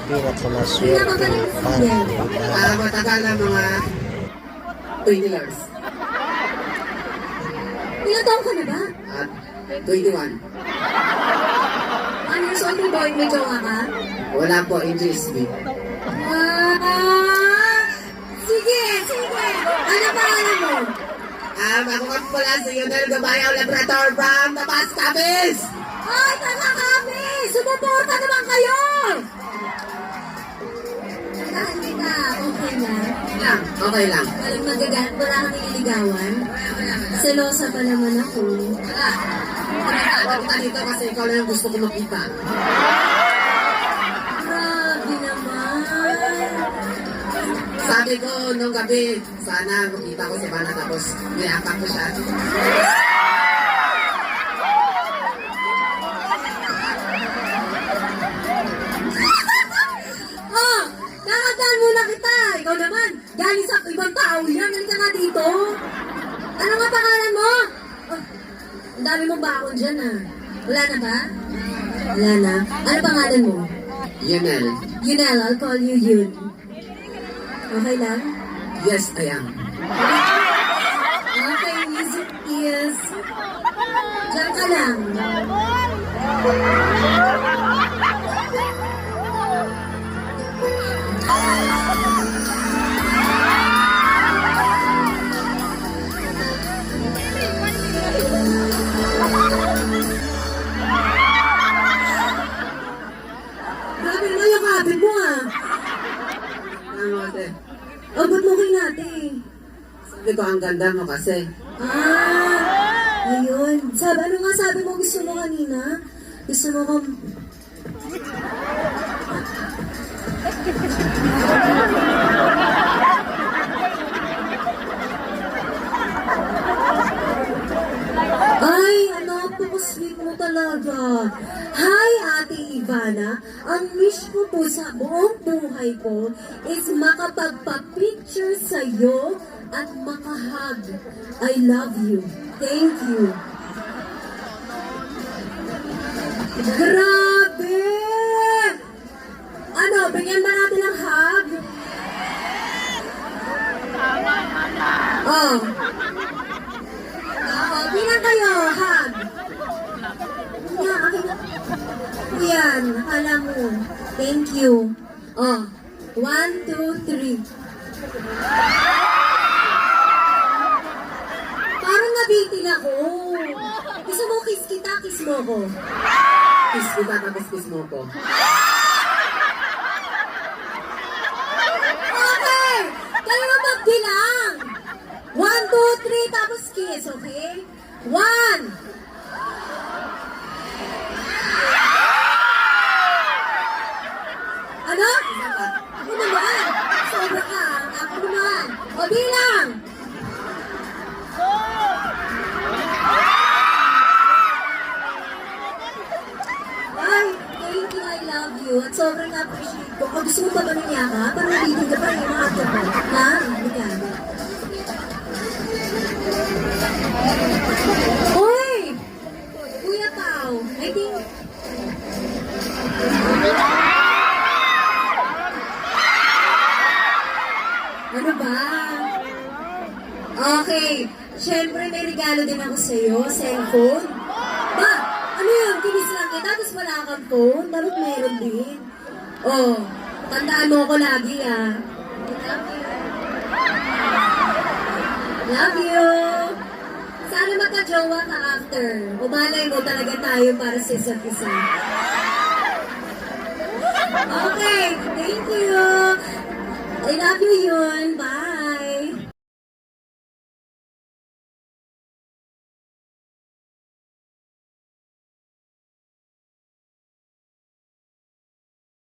pinakamaswerte fan. Matagal na mga 20 years. Ilang taon ka na ba? At 21. Ano years old mo boy? May jowa ka? Wala po, NGSB. Sige, sige. Ano pangalan mo? Ako nga pala si Yonel Gabayaw Labrador from Tapas Capiz! Ay, taga kami! Sumuporta naman kayo! Dahil kita, okay lang. Okay lang. Walang magagat, wala kang nililigawan. Selosa pa naman ako. Pinatawag ka dito kasi ikaw lang yung gusto ko makita. Grabe naman. Sabi ko nung gabi, sana makita ko si Bana tapos niyakap ko siya. Oh, nakadaan muna kita. Ikaw naman, galing sa ibang tao yan. Halika nga dito. Ano nga pangalan mo? Oh, ang dami mong bakon dyan ah. Wala na ba? Wala na. Ano pangalan mo? Yonel. Yunel, I'll call you Yun. Okay lang? Yes, I am. Okay, music is... Diyan ka lang. Grabe naman yung kapit mo ah. Ano ate? Oh, ba't mo kinati? Sabi ko ang ganda mo kasi. Ayun. Ano nga sabi mo gusto mo kanina? Gusto mo kang... Ay, napaka-sweet mo talaga. Hi, Ate Ivana. Ang wish ko po sa buong buhay ko is makapagpa-picture sa'yo at makahug. I love you. Thank you. Grabe! Ano, bigyan ba natin ng hug? Oh. Bilang kayo, hug. Yan, okay na. Yan, akala mo. Thank you. Oh, 1, 2, 3. Parang nabitin ako. Gusto mo kiss kita, kiss mo ko. Kiss kita tapos kiss mo ko. Okay! Kayo na magbilang. 1, 2, 3, tapos kiss, okay? 1! Ano? Ako naman. Sobra ka. Ako naman. O bilang. Ay, thank you, I love you. At sobrang appreciate ko. Kung gusto mo pa ba niya ka, parang nabibig ka pa rin yung mga ko. Ha? Hindi ka. Uy! Kuya Pao, I think... Ano ba? Okay. Siyempre, may regalo din ako sa'yo. Cellphone. Ba? Ano yun? Kinis lang kita, tapos wala kang phone. Dapat meron din. Oh, tandaan mo ako lagi ah. Love you. Sana magka-jowa ka after. Umalay mo talaga tayo para sa isa't isa. Okay, thank you. I love you, Yun. Bye.